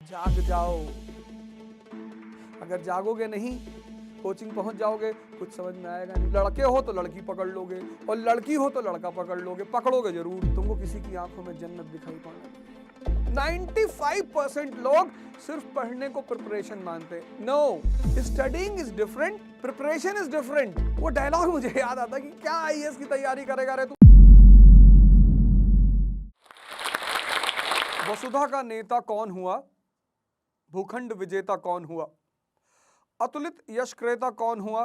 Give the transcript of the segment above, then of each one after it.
जाग जाओ। अगर जागोगे नहीं, कोचिंग पहुंच जाओगे, कुछ समझ में आएगा नहीं। लड़के हो तो लड़की पकड़ लोगे, और लड़की हो तो लड़का पकड़ लोगे, पकड़ोगे जरूर। तुमको किसी की आंखों में जन्नत दिखाई पड़ना। 95% लोग सिर्फ पढ़ने को प्रिपरेशन मानते हैं। No, studying is different, preparation is different. वो डायलॉग मुझे याद आता कि क्या आईएएस की तैयारी करेगा रे तू। वसुधा का नेता कौन हुआ? भूखंड विजेता कौन हुआ? अतुलित यश क्रेता कौन हुआ?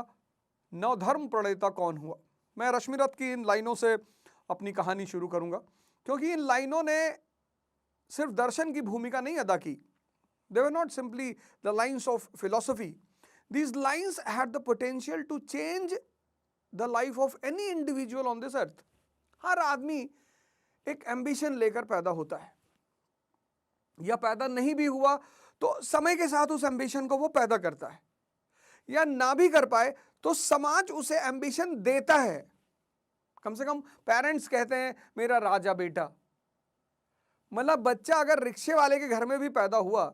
नवधर्म प्रणेता कौन हुआ? मैं रश्मिरथ की इन लाइनों से अपनी कहानी शुरू करूंगा, क्योंकि इन लाइनों ने सिर्फ दर्शन की भूमिका नहीं अदा की। They were not simply the lines of philosophy. These lines had the potential to change the life of any individual on this earth. हर आदमी एक एम्बिशन लेकर पैदा होता है, या पैदा नहीं भी हुआ तो समय के साथ उस एम्बिशन को वो पैदा करता है, या ना भी कर पाए तो समाज उसे एम्बिशन देता है। कम से कम पेरेंट्स कहते हैं मेरा राजा बेटा। मतलब बच्चा अगर रिक्शे वाले के घर में भी पैदा हुआ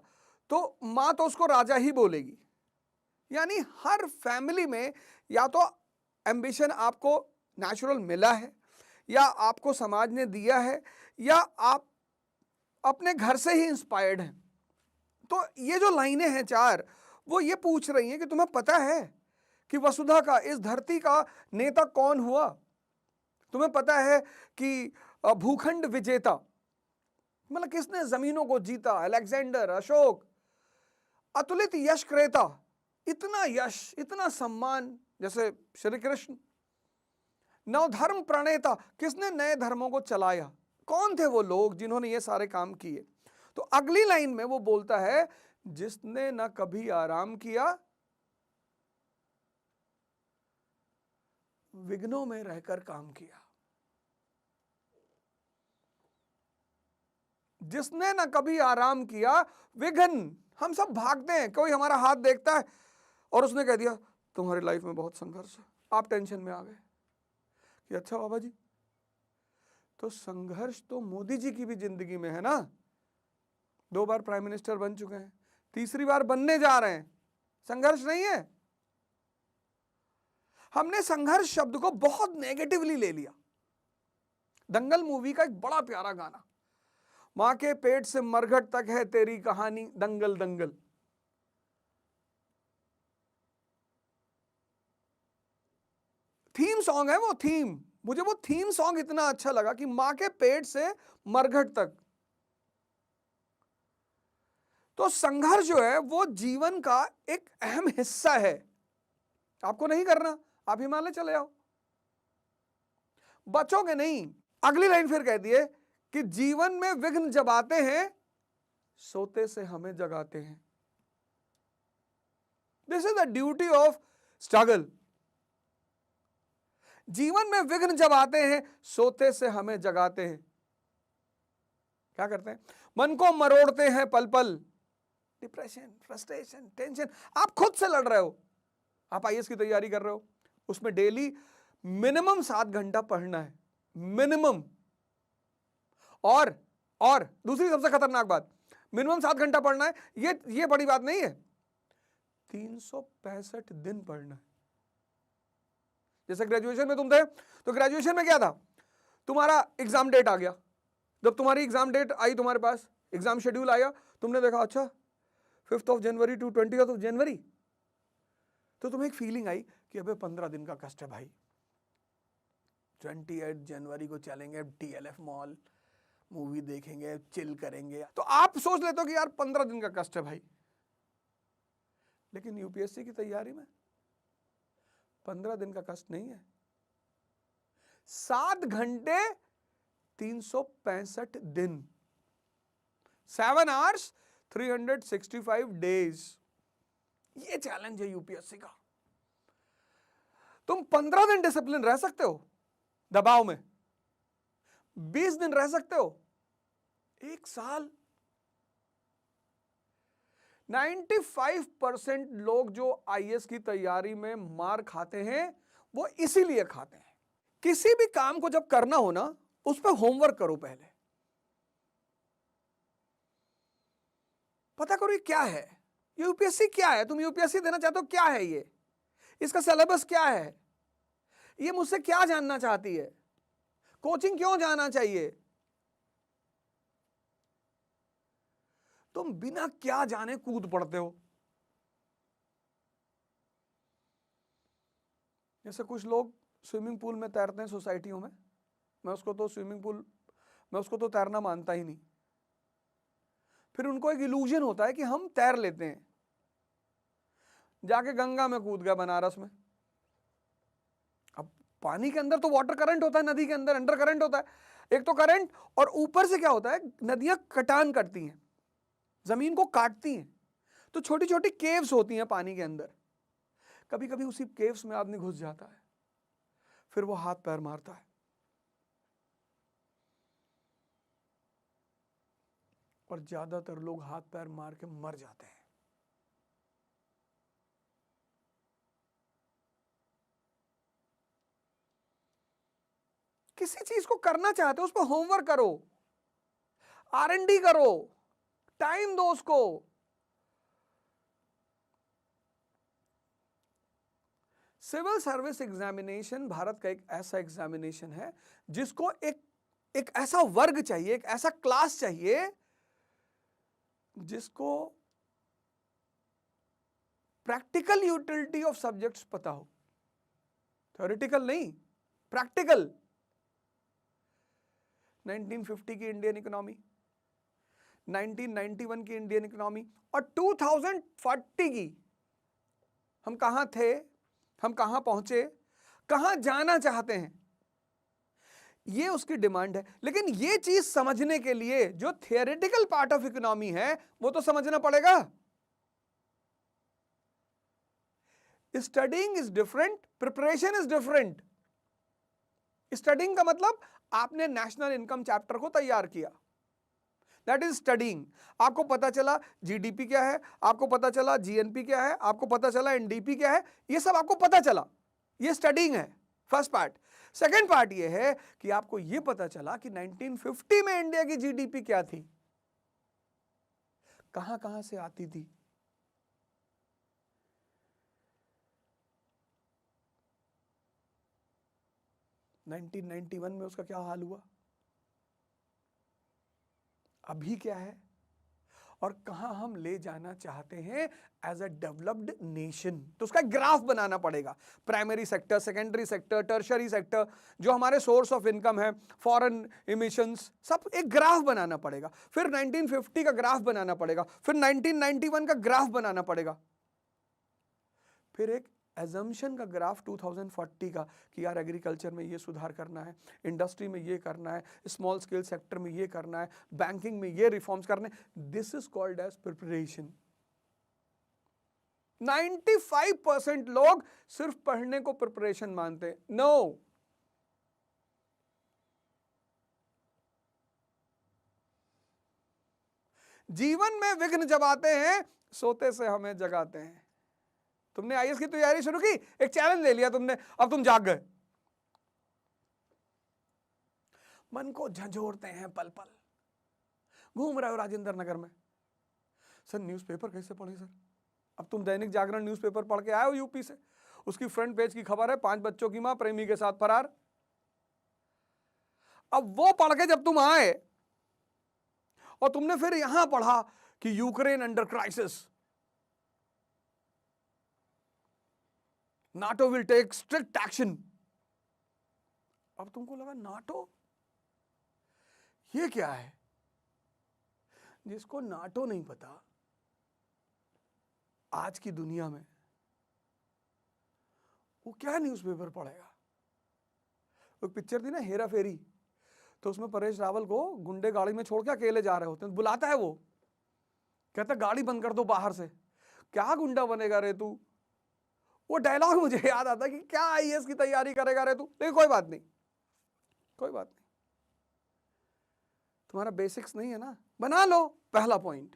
तो मां तो उसको राजा ही बोलेगी। यानी हर फैमिली में या तो एम्बिशन आपको नेचुरल मिला है, या आपको समाज ने दिया है, या आप अपने घर से ही इंस्पायर्ड हैं। तो ये जो लाइनें हैं चार, वो ये पूछ रही हैं कि तुम्हें पता है कि वसुधा का, इस धरती का नेता कौन हुआ? तुम्हें पता है कि भूखंड विजेता मतलब किसने जमीनों को जीता? अलेक्जेंडर, अशोक। अतुलित यश क्रेता, इतना यश, इतना सम्मान, जैसे श्री कृष्ण। नवधर्म प्रणेता, किसने नए धर्मों को चलाया? कौन थे वो लोग जिन्होंने ये सारे काम किए? तो अगली लाइन में वो बोलता है जिसने न कभी आराम किया, विघ्नों में रहकर काम किया। जिसने न कभी आराम किया, विघ्न। हम सब भागते हैं, कोई हमारा हाथ देखता है और उसने कह दिया तुम्हारी लाइफ में बहुत संघर्ष है, आप टेंशन में आ गए कि अच्छा बाबा जी, तो संघर्ष तो मोदी जी की भी जिंदगी में है ना। 2 बार प्राइम मिनिस्टर बन चुके हैं, तीसरी बार बनने जा रहे हैं। संघर्ष नहीं है। हमने संघर्ष शब्द को बहुत नेगेटिवली ले लिया। दंगल मूवी का एक बड़ा प्यारा गाना, मां के पेट से मरघट तक है तेरी कहानी, दंगल दंगल। थीम सॉन्ग है वो। थीम, मुझे वो थीम सॉन्ग इतना अच्छा लगा कि मां के पेट से मरघट तक। तो संघर्ष जो है वो जीवन का एक अहम हिस्सा है। आपको नहीं करना, आप हिमालय चले जाओ, बचोगे नहीं। अगली लाइन फिर कहती है कि जीवन में विघ्न जब आते हैं, सोते से हमें जगाते हैं। This is the duty of struggle. जीवन में विघ्न जब आते हैं, सोते से हमें जगाते हैं। क्या करते हैं? मन को मरोड़ते हैं पल पल। डिप्रेशन, फ्रस्ट्रेशन, टेंशन, आप खुद से लड़ रहे हो। आप आईएएस की तैयारी कर रहे हो, उसमें डेली मिनिमम 7 घंटा पढ़ना है, मिनिमम। और दूसरी सबसे खतरनाक बात, मिनिमम 7 घंटा पढ़ना है, ये बड़ी बात नहीं है, 365 दिन पढ़ना है। जैसे ग्रेजुएशन में तुम थे, तो ग्रेजुएशन में क्या था? तुम्हारा एग्जाम डेट आ गया। जब तुम्हारी एग्जाम डेट आई, तुम्हारे पास एग्जाम शेड्यूल आया, तुमने देखा अच्छा 5 जनवरी टू 20 जनवरी, तो तुम्हें एक फीलिंग आई कि अबे 15 दिन का कष्ट है भाई। 28 जनवरी को चलेंगे TLF मॉल, मूवी देखेंगे, चिल करेंगे। तो आप सोच लेते हो कि यार 15 दिन का कष्ट है भाई। लेकिन यूपीएससी की तैयारी में 15 दिन का कष्ट नहीं है, 7 घंटे 365 दिन, 7 आवर्स 365 डेज। ये चैलेंज है यूपीएससी का। तुम 15 दिन डिसिप्लिन रह सकते हो दबाव में, 20 दिन रह सकते हो, 1 साल। 95% लोग जो आईएएस की तैयारी में मार खाते हैं, वो इसीलिए खाते हैं। किसी भी काम को जब करना हो ना, उस पर होमवर्क करो पहले। पता करो ये क्या है, यूपीएससी क्या है, तुम यूपीएससी देना चाहते हो, क्या है ये, इसका सिलेबस क्या है, ये मुझसे क्या जानना चाहती है, कोचिंग क्यों जाना चाहिए। तुम बिना क्या जाने कूद पड़ते हो। जैसे कुछ लोग स्विमिंग पूल में तैरते हैं सोसाइटियों में, मैं उसको तो तैरना मानता ही नहीं। फिर उनको एक इल्यूजन होता है कि हम तैर लेते हैं, जाके गंगा में कूद गया बनारस में। अब पानी के अंदर तो वाटर करंट होता है, नदी के अंदर अंडर करंट होता है, एक तो करंट, और ऊपर से क्या होता है, नदियां कटान करती हैं, जमीन को काटती हैं, तो छोटी छोटी केव्स होती हैं पानी के अंदर। कभी कभी उसी केव्स में आदमी घुस जाता है, फिर वो हाथ पैर मारता है, और ज्यादातर लोग हाथ पैर मार के मर जाते हैं। किसी चीज को करना चाहते हो उस पर होमवर्क करो, R&D करो, टाइम दो उसको। सिविल सर्विस एग्जामिनेशन भारत का एक ऐसा एग्जामिनेशन है जिसको एक ऐसा वर्ग चाहिए, एक ऐसा क्लास चाहिए जिसको प्रैक्टिकल यूटिलिटी ऑफ सब्जेक्ट्स पता हो, थ्योरेटिकल नहीं, प्रैक्टिकल। 1950 की इंडियन इकोनॉमी, 1991 की इंडियन इकोनॉमी और 2040 की, हम कहां थे, हम कहां पहुंचे, कहां जाना चाहते हैं, ये उसकी डिमांड है। लेकिन ये चीज समझने के लिए जो थियोरेटिकल पार्ट ऑफ इकोनॉमी है वो तो समझना पड़ेगा। Studying is different, preparation is different. Studying का मतलब आपने नेशनल इनकम चैप्टर को तैयार किया, दैट इज स्टडीइंग। आपको पता चला जीडीपी क्या है, आपको पता चला जीएनपी क्या है, आपको पता चला एनडीपी क्या है, ये सब आपको पता चला, ये स्टडीइंग है, फर्स्ट पार्ट। सेकेंड पार्ट ये है कि आपको ये पता चला कि 1950 में इंडिया की जीडीपी क्या थी, कहां कहां से आती थी, नाइनटीन 1991 में उसका क्या हाल हुआ, अभी क्या है, और कहां हम ले जाना चाहते हैं एज अ डेवलप्ड नेशन। तो उसका ग्राफ बनाना पड़ेगा, primary sector, secondary sector, tertiary sector, जो हमारे सोर्स ऑफ इनकम है, फॉरेन इमिशंस, सब एक ग्राफ बनाना पड़ेगा। फिर 1950 का ग्राफ बनाना पड़ेगा, फिर 1991 का ग्राफ बनाना पड़ेगा, फिर एक एजम्पशन का ग्राफ 2040 का कि यार एग्रीकल्चर में ये सुधार करना है, इंडस्ट्री में ये करना है, स्मॉल स्केल सेक्टर में ये करना है, बैंकिंग में ये रिफॉर्म्स करने। This is called as preparation. 95% लोग सिर्फ पढ़ने को प्रिपरेशन मानते हैं। नो, जीवन में विघ्न जब आते हैं सोते से हमें जगाते हैं। तुमने आईएएस की तैयारी शुरू की, एक चैलेंज ले लिया तुमने, अब तुम जाग गए, मन को झंझोड़ते हैं पल पल, घूम रहे हो राजेंद्र नगर में, सर न्यूज़पेपर कैसे पढ़े सर। अब तुम दैनिक जागरण न्यूज़पेपर पढ़ के आए हो यूपी से, उसकी फ्रंट पेज की खबर है 5 बच्चों की मां प्रेमी के साथ फरार। अब वो पढ़ के जब तुम आए और तुमने फिर यहां पढ़ा कि Ukraine under crisis, NATO will take strict action. अब तुमको लगा नाटो ये क्या है। जिसको नाटो नहीं पता आज की दुनिया में, वो क्या न्यूज़पेपर पढ़ेगा। एक पिक्चर थी ना हेरा फेरी, तो उसमें परेश रावल को गुंडे गाड़ी में छोड़ के अकेले जा रहे होते हैं, बुलाता है वो, कहता गाड़ी बंद कर दो बाहर से, क्या गुंडा बनेगा रे तू। वो डायलॉग मुझे याद आता है कि क्या आईएएस की तैयारी करेगा रे तू। लेकिन कोई बात नहीं, कोई बात नहीं, तुम्हारा बेसिक्स नहीं है ना, बना लो। पहला पॉइंट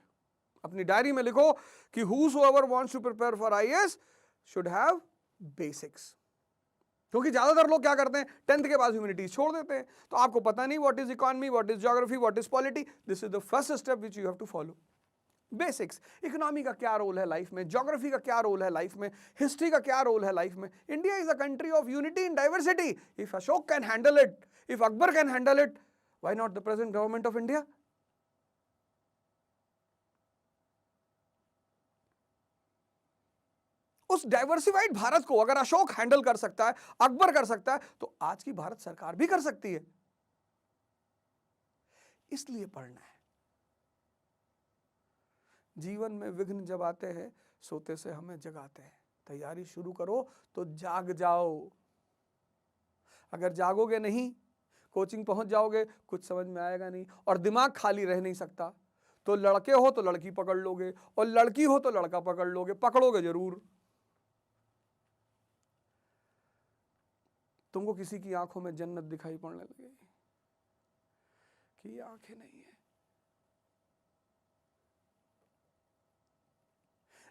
अपनी डायरी में लिखो कि whosoever wants to prepare for IAS should have basics। क्योंकि ज्यादातर लोग क्या करते हैं, 10th के बाद ह्यूमैनिटीज छोड़ देते हैं, तो आपको पता नहीं what is economy, what is geography, what is polity. This is the first step which you have to follow. Basics, economy का क्या रोल है लाइफ में, ज्योग्राफी का क्या रोल है लाइफ में, हिस्ट्री का क्या रोल है लाइफ में। India is a country of unity in diversity. If Ashok can handle it, if Akbar can handle it, why not the present government of India? उस डाइवर्सिफाइड भारत को अगर अशोक हैंडल कर सकता है, अकबर कर सकता है, तो आज की भारत सरकार भी कर सकती है। इसलिए पढ़ना है। जीवन में विघ्न जब आते हैं, सोते से हमें जगाते हैं। तैयारी शुरू करो तो जाग जाओ। अगर जागोगे नहीं, कोचिंग पहुंच जाओगे, कुछ समझ में आएगा नहीं, और दिमाग खाली रह नहीं सकता। तो लड़के हो तो लड़की पकड़ लोगे, और लड़की हो तो लड़का पकड़ लोगे, पकड़ोगे जरूर। तुमको किसी की आंखों में जन्नत दिखाई पड़ने लगेगी कि आंखें नहीं है।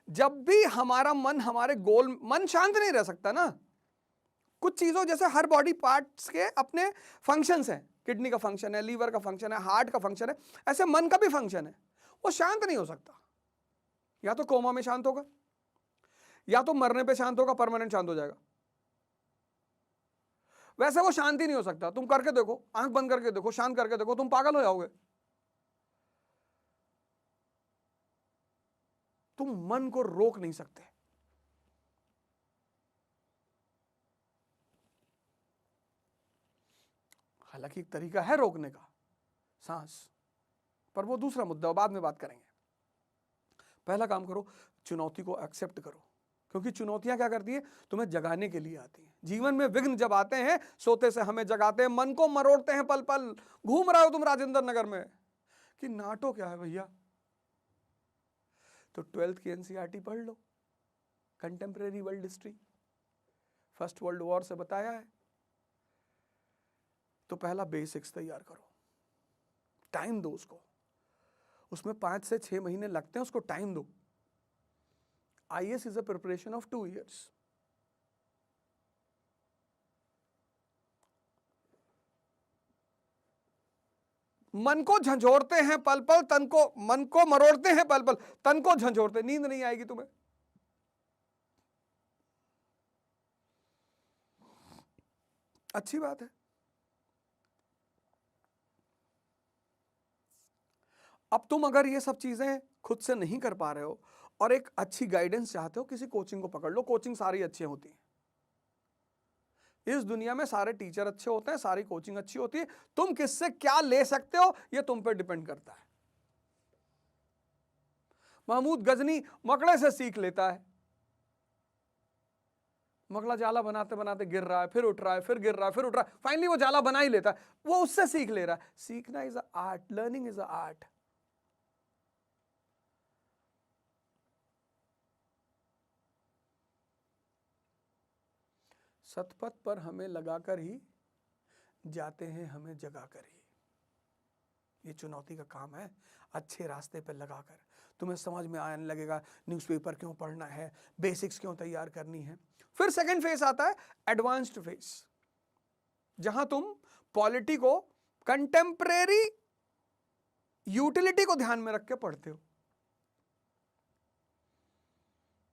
जब भी हमारा मन हमारे गोल, मन शांत नहीं रह सकता ना। कुछ चीजों जैसे हर बॉडी पार्ट्स के अपने फंक्शंस हैं, किडनी का फंक्शन है, लीवर का फंक्शन है, हार्ट का फंक्शन है, ऐसे मन का भी फंक्शन है। वो शांत नहीं हो सकता। या तो कोमा में शांत होगा, या तो मरने पे शांत होगा, परमानेंट शांत हो जाएगा। वैसे वो शांति नहीं हो सकता। तुम करके देखो, आंख बंद करके देखो, शांत करके देखो, तुम पागल हो जाओगे। तुम मन को रोक नहीं सकते। हालांकि एक तरीका है रोकने का, सांस, पर वो दूसरा मुद्दा, बाद में बात करेंगे। पहला काम करो, चुनौती को एक्सेप्ट करो, क्योंकि चुनौतियां क्या करती है, तुम्हें जगाने के लिए आती हैं। जीवन में विघ्न जब आते हैं, सोते से हमें जगाते हैं, मन को मरोड़ते हैं पल पल। घूम रहे हो तुम राजेंद्र नगर में कि नाटो क्या है भैया, तो 12th की एनसीईआरटी पढ़ लो, contemporary world history, first world war से बताया है। तो पहला बेसिक्स तैयार करो, टाइम दो उसको। उसमें 5 से 6 महीने लगते हैं, उसको टाइम दो। IAS is a preparation of 2 years. मन को झंझोड़ते हैं पल पल, तन को, मन को मरोड़ते हैं पल पल, तन को झंझोड़ते। नींद नहीं आएगी तुम्हें। अच्छी बात है। अब तुम अगर ये सब चीजें खुद से नहीं कर पा रहे हो और एक अच्छी गाइडेंस चाहते हो, किसी कोचिंग को पकड़ लो। कोचिंग सारी अच्छी होती है इस दुनिया में, सारे टीचर अच्छे होते हैं, सारी कोचिंग अच्छी होती है। तुम किससे क्या ले सकते हो ये तुम पे डिपेंड करता है। महमूद गजनी मकड़े से सीख लेता है। मकड़ा जाला बनाते बनाते गिर रहा है, फिर उठ रहा है, फिर गिर रहा है, फिर उठ रहा है, फाइनली वो जाला बना ही लेता है। वो उससे सीख ले रहा है। सीखना is a art, learning is a art. Shatapatha पर हमें लगाकर ही जाते हैं, हमें जगाकर ही। ये चुनौती का काम है, अच्छे रास्ते पर लगाकर। तुम्हें समझ में आने लगेगा न्यूज़पेपर क्यों पढ़ना है, बेसिक्स क्यों तैयार करनी है। फिर सेकंड फेज आता है एडवांस्ड फेज, जहां तुम पॉलिटी को, कंटेम्परेरी यूटिलिटी को ध्यान में रख के पढ़ते हो।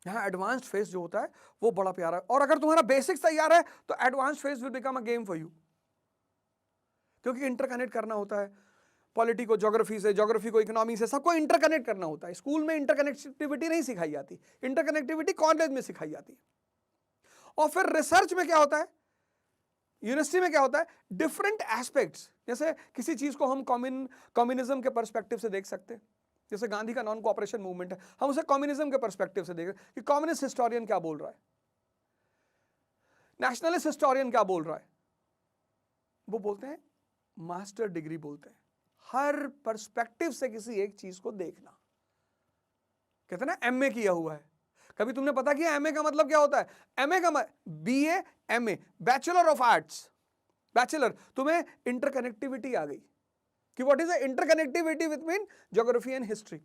यहां एडवांस्ड फेज जो होता है वो बड़ा प्यारा है। और अगर तुम्हारा बेसिक्स तैयार है तो advanced phase will become a game for you, क्योंकि इंटरकनेक्ट करना होता है पॉलिटी को ज्योग्राफी से, ज्योग्राफी को इकोनॉमी से, सबको इंटरकनेक्ट करना होता है। स्कूल में इंटरकनेक्टिविटी नहीं सिखाई जाती, इंटरकनेक्टिविटी कॉलेज में सिखाई जाती है। और फिर रिसर्च में क्या होता है, यूनिवर्सिटी में क्या होता है, डिफरेंट एस्पेक्ट्स। जैसे किसी चीज को हम कम्युनिज्म के पर्सपेक्टिव से देख सकते हैं। जैसे गांधी का नॉन कोऑपरेशन मूवमेंट है, हम उसे कम्युनिज्म के पर्सपेक्टिव से देखें कि कम्युनिस्ट हिस्टोरियन क्या बोल रहा है, नेशनलिस्ट हिस्टोरियन क्या बोल रहा है। वो बोलते हैं मास्टर डिग्री बोलते हैं, हर पर्सपेक्टिव से किसी एक चीज को देखना। कहते हैं ना एमए किया हुआ है। कभी तुमने पता किया एमए का मतलब क्या होता है? एमए का BA, MA, bachelor of arts, bachelor. तुम्हें इंटरकनेक्टिविटी आ गई कि what is the interconnectivity between geography and history.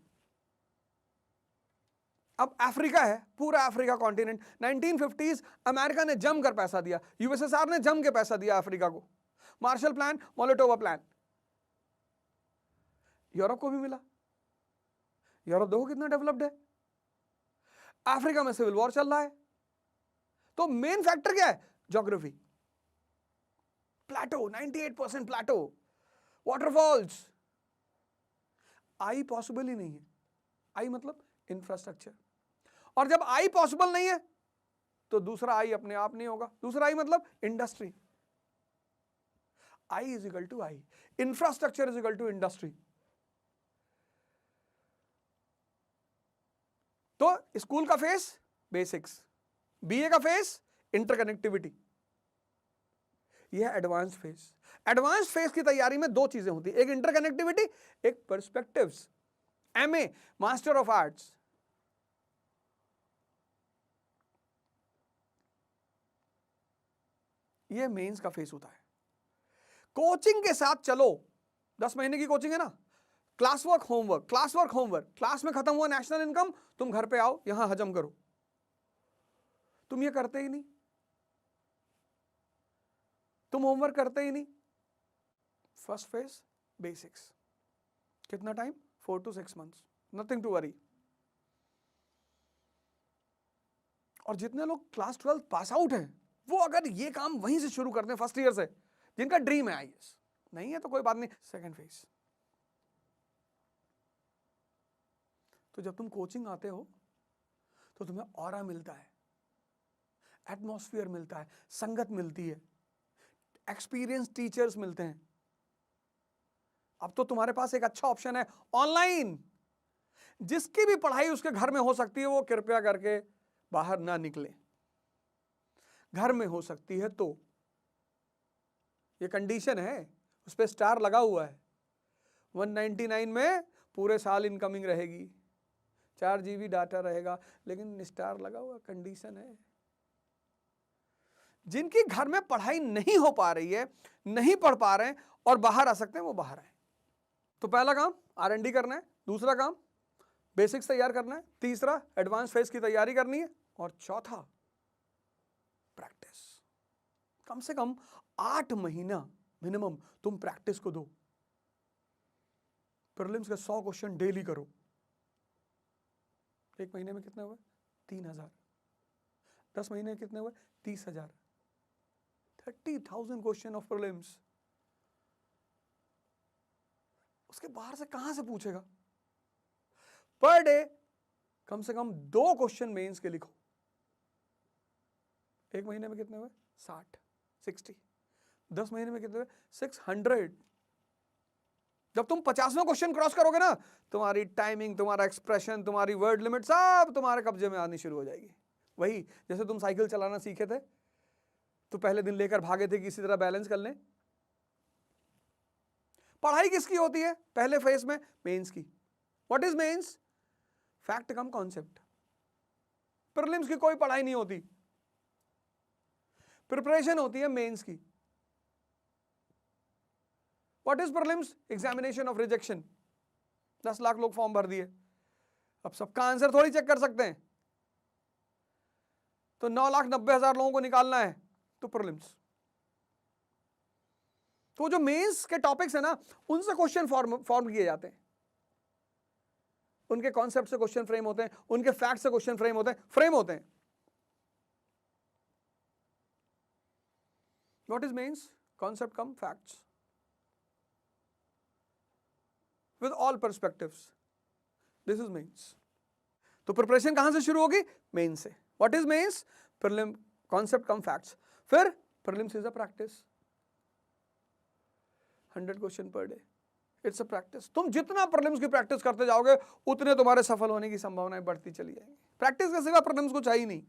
अब अफ्रीका है, पूरा अफ्रीका कॉन्टिनेंट, 1950s अमेरिका ने जमकर पैसा दिया, यूएसएसआर ने जम के पैसा दिया अफ्रीका को। मार्शल प्लान, मोलोटोवा प्लान, यूरोप को भी मिला। यूरोप देखो कितना डेवलप्ड है, अफ्रीका में सिविल वॉर चल रहा है। तो मेन फैक्टर क्या है? ज्योग्राफी। प्लेटो, 98% प्लेटो, वाटरफॉल्स। आई पॉसिबल ही नहीं है। आई मतलब इंफ्रास्ट्रक्चर, और जब आई पॉसिबल नहीं है तो दूसरा आई अपने आप नहीं होगा। दूसरा आई मतलब industry. I is equal to I, infrastructure is equal to industry. तो स्कूल का फेस बेसिक्स, बीए का फेस इंटरकनेक्टिविटी, यह है एडवांस फेज। एडवांस फेज की तैयारी में दो चीजें होती है, एक इंटरकनेक्टिविटी, एक perspectives. MA, master of arts, ये मेंस का फेस होता है। कोचिंग के साथ चलो, 10 महीने की कोचिंग है ना, class work homework, class work homework, class में खत्म हुआ नेशनल इनकम, तुम घर पे आओ यहां हजम करो। तुम ये करते ही नहीं, तुम होमवर्क करते ही नहीं। फर्स्ट फेज बेसिक्स, कितना time? 4 to 6 months, nothing to worry. और जितने लोग क्लास 12 पास आउट हैं, वो अगर ये काम वहीं से शुरू करते हैं फर्स्ट ईयर से, जिनका ड्रीम है आईएएस, नहीं है तो कोई बात नहीं, सेकंड फेज। तो जब तुम कोचिंग आते हो तो तुम्हें ऑरा मिलता है, एटमॉस्फेयर मिलता है, संगत मिलती है, एक्सपीरियंस टीचर्स मिलते हैं। अब तो तुम्हारे पास एक अच्छा ऑप्शन है ऑनलाइन। जिसकी भी पढ़ाई उसके घर में हो सकती है, वो कृपया करके बाहर ना निकले। घर में हो सकती है तो, ये कंडीशन है, उस पर स्टार लगा हुआ है। 199 में पूरे साल इनकमिंग रहेगी, 4 GB डाटा रहेगा, लेकिन स्टार लगा हुआ, कंडीशन है। जिनकी घर में पढ़ाई नहीं हो पा रही है, नहीं पढ़ पा रहे हैं और बाहर आ सकते हैं, वो बाहर आए। तो पहला काम R&D करना है, दूसरा काम बेसिक्स तैयार करना है, तीसरा एडवांस फेज की तैयारी करनी है, और चौथा प्रैक्टिस। कम से कम 8 महीना मिनिमम तुम प्रैक्टिस को दो। प्रीलिम्स के 100 क्वेश्चन डेली करो। 1 महीने में कितने हुए? 3000। 10 महीने में कितने हुए? 30,000। 30,000 क्वेश्चन ऑफ प्रीलिम्स। उसके बाहर से कहां से पूछेगा? पर डे कम से कम 2 क्वेश्चन मेंस के लिखो। 1 महीने में कितने हुए? 60। 10 महीने में कितने हुए? 600। जब तुम 50वां क्वेश्चन क्रॉस करोगे ना, तुम्हारी टाइमिंग, तुम्हारा एक्सप्रेशन, तुम्हारी वर्ड लिमिट सब तुम्हारे कब्जे में आनी शुरू हो जाएगी। वही जैसे तुम साइकिल चलाना सीखे थे, तो पहले दिन लेकर भागे थे किसी तरह बैलेंस कर लें। पढ़ाई किसकी होती है पहले फेज में? मेंस की। What is mains? Fact cum concept. Prelims की कोई पढ़ाई नहीं होती, प्रिपरेशन होती है मेंस की। What is prelims? Examination of rejection. 10 lakh लोग फॉर्म भर दिए, अब सबका आंसर थोड़ी चेक कर सकते हैं, तो 9,90,000 लोगों को निकालना है, तो प्रीलिम्स। तो जो मेंस के टॉपिक्स है ना, उनसे क्वेश्चन फॉर्म किए जाते हैं, उनके कॉन्सेप्ट से क्वेश्चन फ्रेम होते हैं, उनके फैक्ट से क्वेश्चन फ्रेम होते हैं। What is mains? Concept cum facts with all perspectives, this is mains. तो प्रिपरेशन कहां से शुरू होगी? मेंस से। What is mains? Prelim, concept cum facts. फिर prelims is a practice, 100 question per day, it's a practice. तुम जितना prelims की प्रैक्टिस करते जाओगे, उतने तुम्हारे सफल होने की संभावनाएं बढ़ती चली जाएंगी। प्रैक्टिस के सिवा प्रीलिम्स को चाहिए नहीं।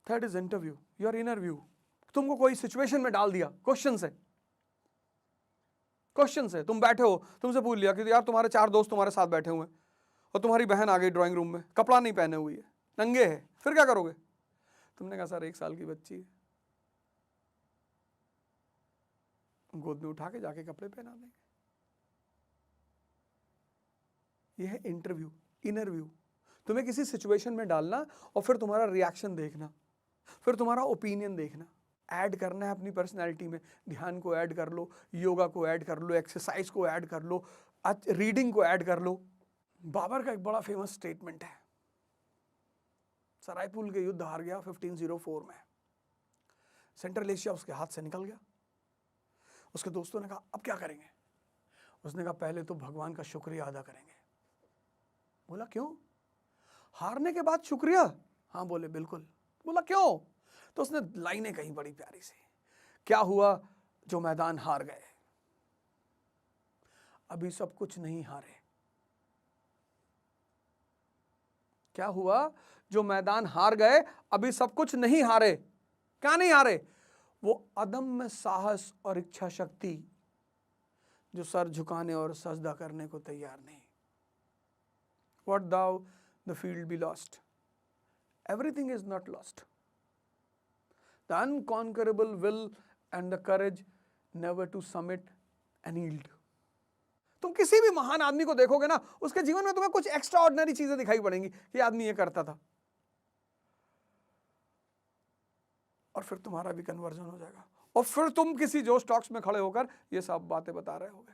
Third is interview, your inner view. तुमको कोई सिचुएशन में डाल दिया क्वेश्चन से तुम बैठे हो, तुमसे पूछ लिया कि यार तुम्हारे 4 दोस्त तुम्हारे साथ बैठे हुए हैं और तुम्हारी बहन आ गई ड्राइंग रूम में, कपड़ा नहीं पहने हुई है, नंगे है, फिर क्या करोगे? तुमने कहा सर 1 साल की बच्ची है, गोद में उठा के जाके कपड़े पहना देंगे। यह है इंटरव्यू, इनर व्यू। तुम्हें किसी सिचुएशन में डालना और फिर तुम्हारा रिएक्शन देखना, फिर तुम्हारा ओपिनियन देखना, ऐड करना है अपनी पर्सनैलिटी में। ध्यान को ऐड कर लो, योगा को ऐड कर लो, एक्सरसाइज को ऐड कर लो, आज रीडिंग को ऐड कर लो। बाबर का एक बड़ा फेमस स्टेटमेंट है, सरायपुल के युद्ध हार गया 1504 में, सेंट्रल एशिया उसके हाथ से निकल गया। उसके दोस्तों ने कहा अब क्या करेंगे? उसने कहा पहले तो भगवान का शुक्रिया अदा करेंगे। बोला क्यों? हारने के बाद शुक्रिया? हाँ बोले बिल्कुल। बोला क्यों? तो उसने लाइनें कही बड़ी प्यारी सी, क्या हुआ जो मैदान हार गए, अभी सब कुछ नहीं हारे। क्या हुआ जो मैदान हार गए, अभी सब कुछ नहीं हारे। क्या नहीं हारे? वो अदम्य साहस और इच्छा शक्ति जो सर झुकाने और सजदा करने को तैयार नहीं। What thou the field be lost, everything is not lost. The unconquerable will and the courage never to submit and yield. तुम किसी भी महान आदमी को देखोगे ना, उसके जीवन में तुम्हें कुछ एक्स्ट्रा ऑर्डिनरी चीजें दिखाई पड़ेंगी कि आदमी ये करता था, और फिर तुम्हारा भी कन्वर्जन हो जाएगा, और फिर तुम किसी जो स्टॉक्स में खड़े होकर ये सब बातें बता रहे होगे।